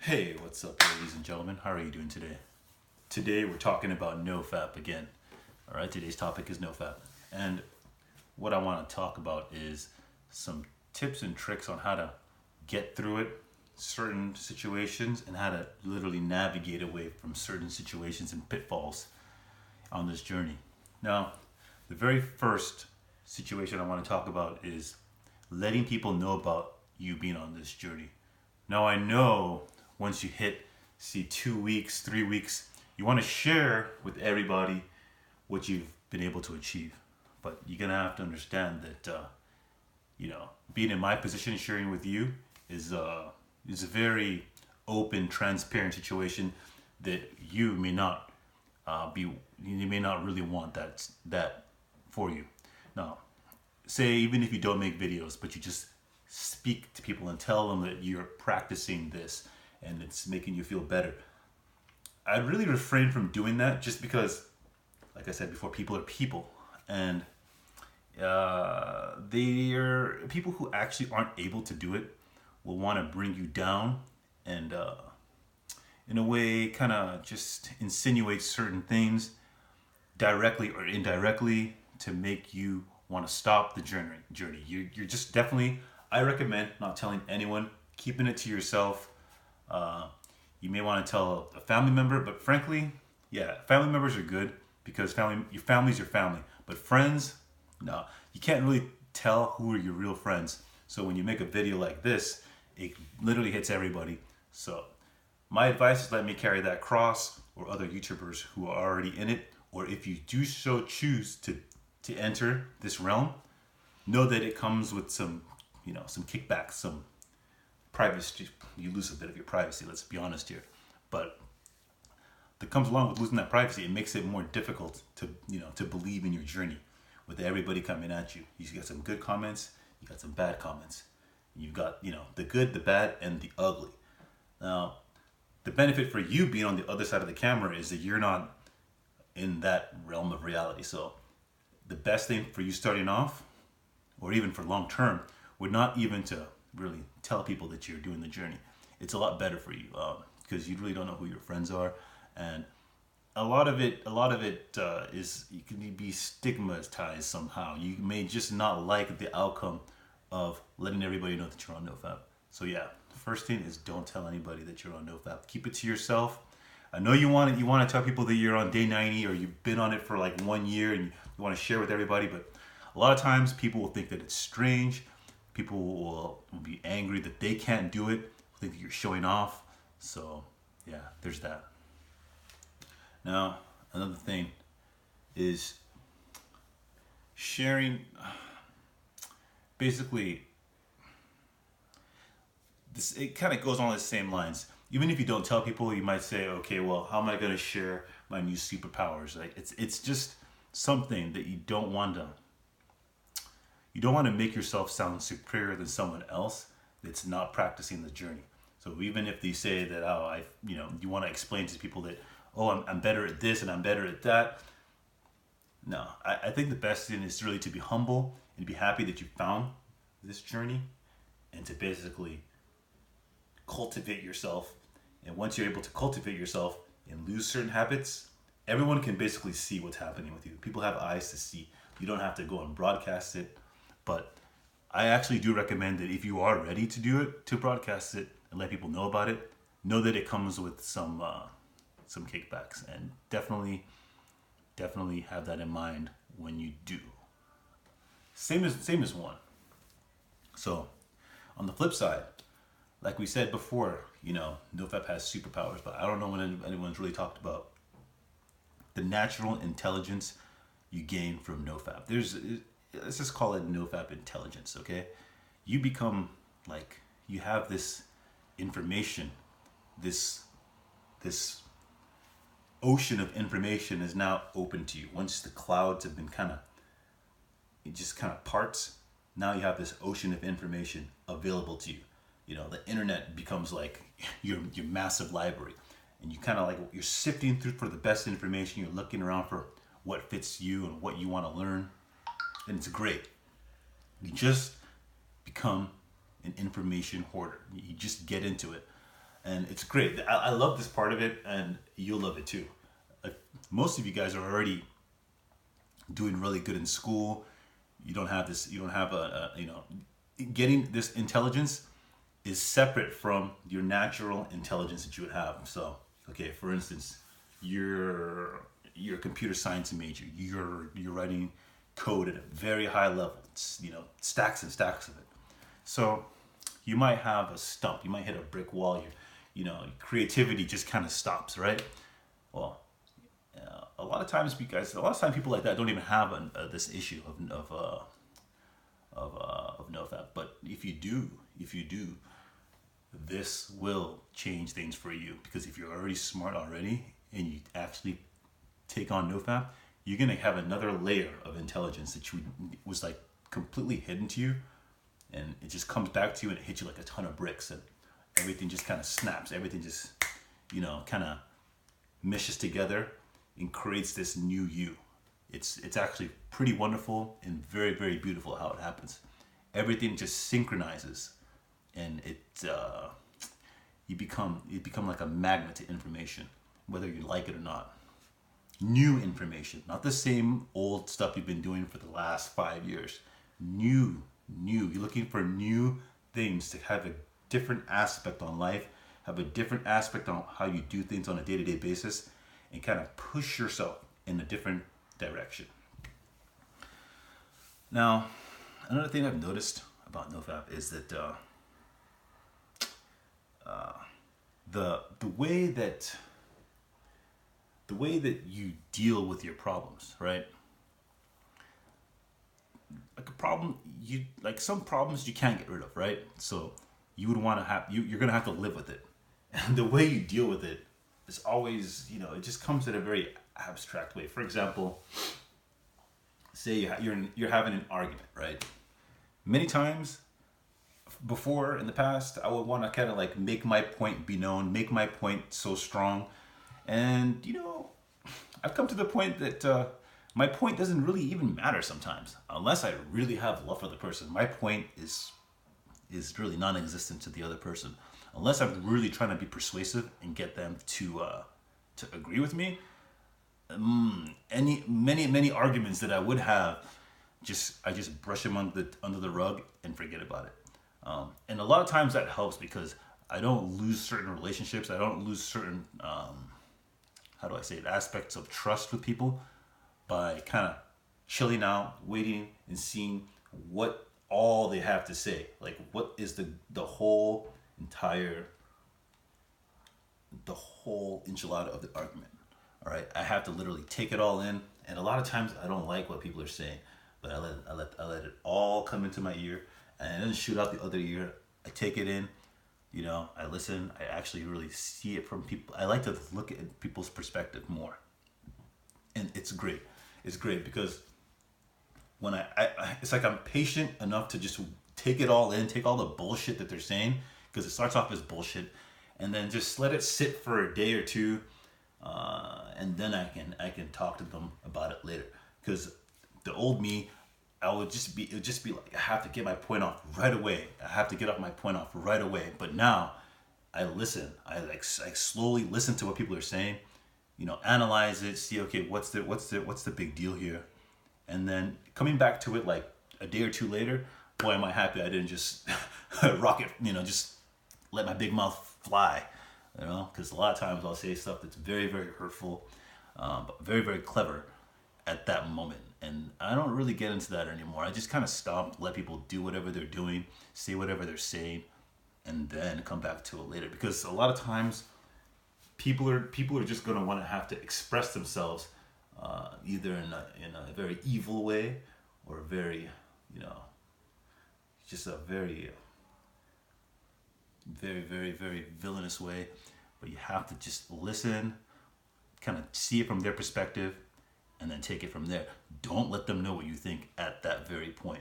Hey, what's up, ladies and gentlemen? How are you doing today? Today we're talking about NoFap again. All right, today's topic is NoFap. And what I want to talk about is some tips and tricks on how to get through it, certain situations, and how to literally navigate away from certain situations and pitfalls on this journey. Now, the very first situation I want to talk about is letting people know about you being on this journey. Now, I know once you hit, see, 2 weeks, 3 weeks, you want to share with everybody what you've been able to achieve. But you're going to have to understand that, being in my position, sharing with you is a very open, transparent situation that you may not you may not really want that for you. Now, say even if you don't make videos, but you just speak to people and tell them that you're practicing this and it's making you feel better. I'd really refrain from doing that just because, like I said before, people are people, and they are people who actually aren't able to do it will want to bring you down and in a way kind of just insinuate certain things directly or indirectly to make you want to stop the journey. You're just definitely, I recommend not telling anyone, keeping it to yourself. You may want to tell a family member, but frankly, yeah, family members are good because your family's your family. But friends, no, you can't really tell who are your real friends. So when you make a video like this, it literally hits everybody. So my advice is let me carry that cross, or other YouTubers who are already in it, or if you do so choose to enter this realm, know that it comes with some kickbacks, some privacy. You lose a bit of your privacy, let's be honest here, but that comes along with losing that privacy. It makes it more difficult to believe in your journey with everybody coming at you. You got some good comments, you got some bad comments, you've got the good, the bad, and the ugly. Now, the benefit for you being on the other side of the camera is that you're not in that realm of reality. So the best thing for you starting off, or even for long term, would not even to really tell people that you're doing the journey. It's a lot better for you because you really don't know who your friends are, and a lot of it is, you can be stigmatized somehow. You may just not like the outcome of letting everybody know that you're on NoFap. So yeah, the first thing is don't tell anybody that you're on NoFap. Keep it to yourself. I know you want to tell people that you're on day 90 or you've been on it for like 1 year and you want to share with everybody, but a lot of times people will think that it's strange. People will be angry that they can't do it, think that you're showing off. So yeah, there's that. Now, another thing is sharing. Basically, it kind of goes on the same lines. Even if you don't tell people, you might say, okay, well, how am I going to share my new superpowers? Like, it's just something that you don't want to make yourself sound superior than someone else that's not practicing the journey. So even if they say that, you want to explain to people that, I'm better at this and I'm better at that. No, I think the best thing is really to be humble and be happy that you found this journey, and to basically cultivate yourself. And once you're able to cultivate yourself and lose certain habits, everyone can basically see what's happening with you. People have eyes to see. You don't have to go and broadcast it. But I actually do recommend that if you are ready to do it, to broadcast it and let people know about it, know that it comes with some kickbacks, and definitely have that in mind when you do. Same as one. So on the flip side, like we said before, NoFap has superpowers, but I don't know when anyone's really talked about the natural intelligence you gain from NoFap. Let's just call it NoFap intelligence, okay? You become you have this information, this ocean of information is now open to you. Once the clouds have been it just parts, now you have this ocean of information available to you. The internet becomes like your massive library, and you you're sifting through for the best information. You're looking around for what fits you and what you want to learn, and it's great. You just become an information hoarder. You just get into it. And it's great. I love this part of it, and you'll love it too. Like, most of you guys are already doing really good in school. You don't have this. You don't have getting this intelligence is separate from your natural intelligence that you would have. So, okay, for instance, you're a computer science major. You're writing code at a very high level. It's, stacks and stacks of it. So you might have a stump. You might hit a brick wall. Creativity just kind of stops, right? Well, a lot of times people like that don't even have this issue of nofap. But if you do, this will change things for you, because if you're already smart already and you actually take on nofap, you're gonna have another layer of intelligence that was like completely hidden to you, and it just comes back to you and it hits you like a ton of bricks, and everything just kind of snaps. Everything just kind of meshes together and creates this new you. It's actually pretty wonderful and very, very beautiful how it happens. Everything just synchronizes, and you become like a magnet to information, whether you like it or not. New information, not the same old stuff you've been doing for the last 5 years. New. You're looking for new things to have a different aspect on life, have a different aspect on how you do things on a day-to-day basis, and kind of push yourself in a different direction. Now, another thing I've noticed about nofap is that the way that you deal with your problems, right? Some problems you can't get rid of, right? So you would want to you're gonna have to live with it, and the way you deal with it is always, it just comes in a very abstract way. For example, say you're having an argument, right? Many times before in the past, I would want to kind of like make my point be known, make my point so strong, and I've come to the point that my point doesn't really even matter sometimes, unless I really have love for the person. My point is really non-existent to the other person, unless I'm really trying to be persuasive and get them to agree with me. Many arguments that I would have, I just brush them under the rug and forget about it. And a lot of times that helps, because I don't lose certain relationships. I don't lose certain how do I say it, aspects of trust with people by kind of chilling out, waiting and seeing what all they have to say. Like, what is the whole enchilada of the argument. All right, I have to literally take it all in, and a lot of times I don't like what people are saying, but I let it all come into my ear, and then shoot out the other ear. I take it in, I listen. I actually really see it from people. I like to look at people's perspective more, and it's great. It's great because when I it's like I'm patient enough to just take it all in, take all the bullshit that they're saying, because it starts off as bullshit, and then just let it sit for a day or two, and then I can talk to them about it later. Because the old me, it would just be like, I have to get my point off right away. But now I listen. I slowly listen to what people are saying, analyze it, see, okay, what's the big deal here, and then coming back to it like a day or two later, boy, am I happy I didn't just rock it, just let my big mouth fly, because a lot of times I'll say stuff that's very, very hurtful, but very, very clever at that moment. And I don't really get into that anymore. I just kind of stop, let people do whatever they're doing, say whatever they're saying, and then come back to it later. Because a lot of times people are just going to want to have to express themselves, either in a very evil way, or a very, just a very, very, very, very villainous way. But you have to just listen, kind of see it from their perspective, and then take it from there. Don't let them know what you think at that very point.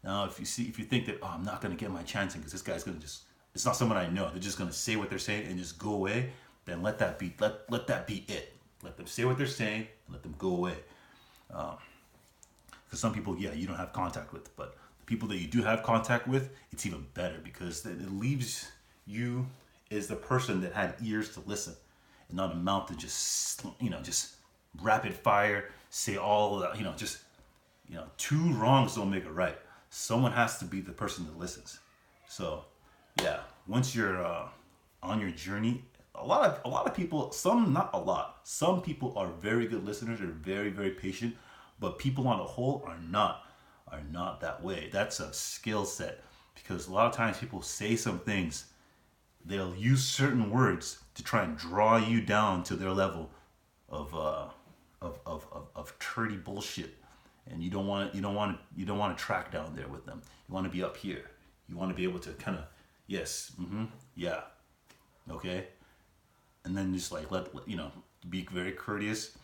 Now, if you think that, I'm not going to get my chance in because this guy's going to it's not someone I know, they're just going to say what they're saying and just go away, then let that be it. Let them say what they're saying and let them go away. Because some people, you don't have contact with, but the people that you do have contact with, it's even better, because it leaves you is the person that had ears to listen and not a mouth to just, just rapid fire, say all that, just, two wrongs don't make a right. Someone has to be the person that listens. So, yeah, once you're on your journey, a lot of people, not a lot, some people are very good listeners, they're very, very patient, but people on the whole are not that way. That's a skill set, because a lot of times people say some things, they'll use certain words to try and draw you down to their level of turdy bullshit, and you don't want to track down there with them. You want to be up here. You want to be able to kind of, yes, yeah, okay, and then just like let be very courteous.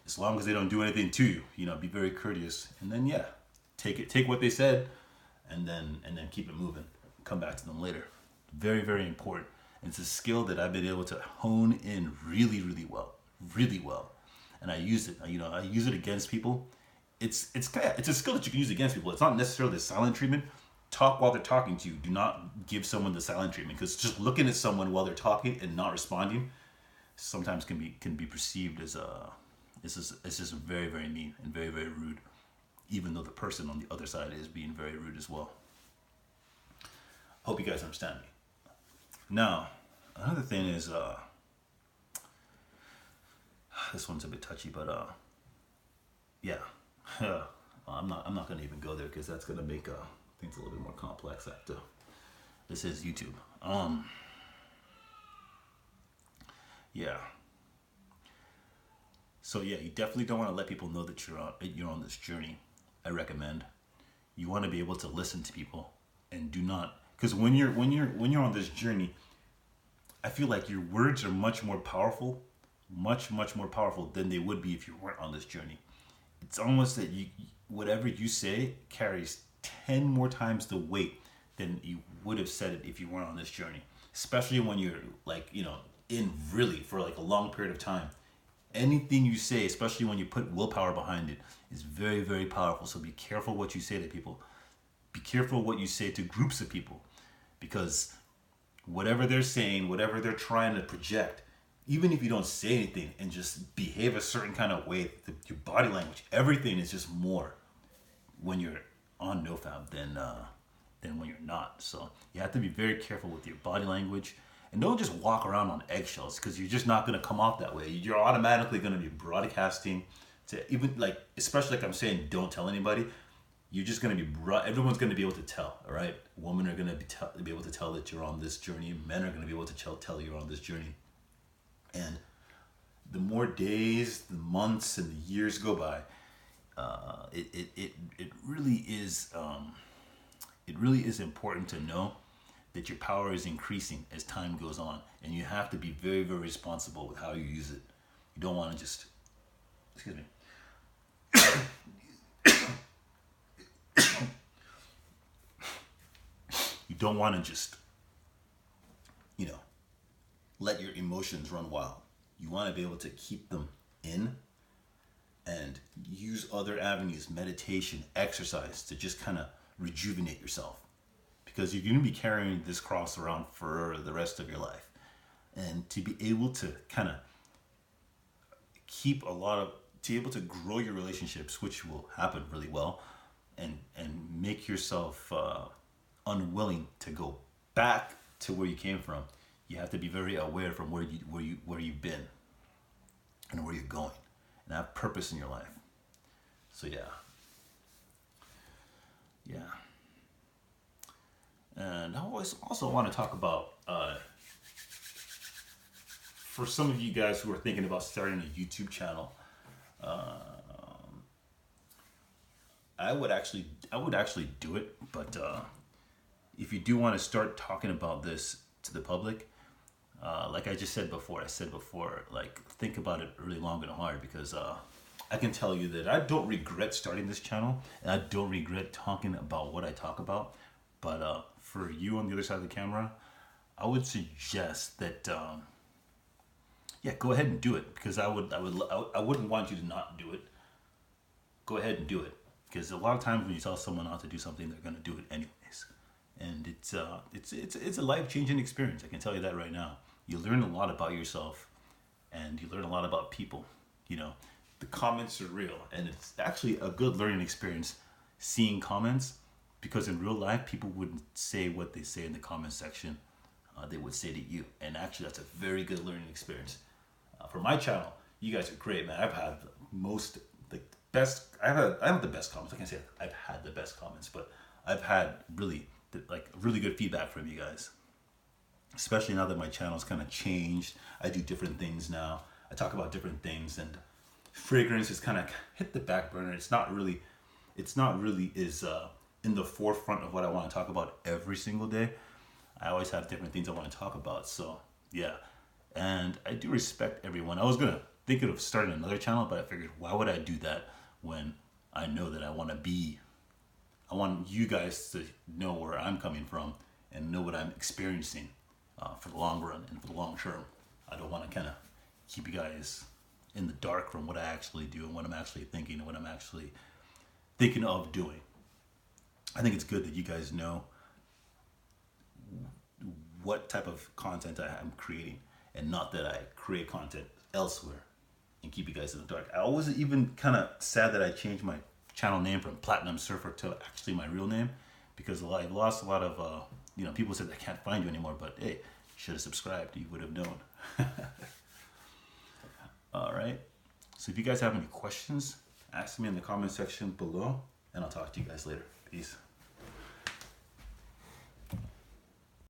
As long as they don't do anything to you, be very courteous, and then take what they said, and then keep it moving. Come back to them later. Very, very important. And it's a skill that I've been able to hone in really, really well, and I use it. I use it against people. It's a skill that you can use against people. It's not necessarily the silent treatment. Talk while they're talking to you. Do not give someone the silent treatment, because just looking at someone while they're talking and not responding sometimes can be perceived as it's just very, very mean and very, very rude, even though the person on the other side is being very rude as well. Hope you guys understand me. Now, another thing is this one's a bit touchy, but yeah, I'm not gonna even go there, because that's gonna make things a little bit more complex. This is YouTube. Yeah. So yeah, you definitely don't want to let people know that you're on this journey. I recommend you want to be able to listen to people, and do not, because when you're on this journey, I feel like your words are much more powerful than they would be if you weren't on this journey. It's almost that whatever you say carries 10 more times the weight than you would have said it if you weren't on this journey. Especially when you're in really for like a long period of time. Anything you say, especially when you put willpower behind it, is very, very powerful. So be careful what you say to people. Be careful what you say to groups of people, because whatever they're saying, whatever they're trying to project, even if you don't say anything and just behave a certain kind of way, your body language, everything is just more when you're on NoFap than when you're not. So you have to be very careful with your body language, and don't just walk around on eggshells, because you're just not going to come off that way. You're automatically going to be broadcasting to, even especially like I'm saying, don't tell anybody. You're just going to be, everyone's going to be able to tell, all right? Women are going to be able to tell that you're on this journey. Men are going to be able to tell you're on this journey. And the more days, the months, and the years go by, it really is important to know that your power is increasing as time goes on, and you have to be very, very responsible with how you use it. You don't want to just, excuse me. You don't want to just, let your emotions run wild. You want to be able to keep them in and use other avenues, meditation, exercise, to just kind of rejuvenate yourself. Because you're going to be carrying this cross around for the rest of your life. And to be able to kind of to be able to grow your relationships, which will happen really well, and make yourself unwilling to go back to where you came from. You have to be very aware from where you've been and where you're going, and have purpose in your life. So yeah. And I also want to talk about, for some of you guys who are thinking about starting a YouTube channel, I would actually do it, but if you do want to start talking about this to the public, like I said before, think about it really long and hard, because I can tell you that I don't regret starting this channel, and I don't regret talking about what I talk about. But for you on the other side of the camera, I would suggest that go ahead and do it, because I wouldn't want you to not do it. Go ahead and do it, because a lot of times when you tell someone not to do something, they're going to do it anyways. and it's a life-changing experience. I can tell you that right now. You learn a lot about yourself, and you learn a lot about people. You know, the comments are real, and it's actually a good learning experience seeing comments, because in real life people wouldn't say what they say in the comment section. They would say to you, and actually that's a very good learning experience. For my channel, you guys are great, man. I've had most the best. I have the best comments. I can't say I've had the best comments, but I've had really good feedback from you guys. Especially now that my channel's kind of changed. I do different things now. I talk about different things, and fragrance has kind of hit the back burner. It's not really is in the forefront of what I want to talk about every single day. I always have different things I want to talk about. So yeah, and I do respect everyone. I was gonna think of starting another channel, but I figured, why would I do that when I know that I want you guys to know where I'm coming from and know what I'm experiencing for the long run and for the long term. I don't want to kind of keep you guys in the dark from what I actually do and what I'm actually thinking and what I'm actually thinking of doing. I think it's good that you guys know what type of content I am creating, and not that I create content elsewhere and keep you guys in the dark. I was even kind of sad that I changed my channel name from Platinum Surfer to actually my real name, because I've lost a lot of people said I can't find you anymore, but hey, you should have subscribed, you would have known. All right, so if you guys have any questions, ask me in the comment section below, and I'll talk to you guys later. Peace.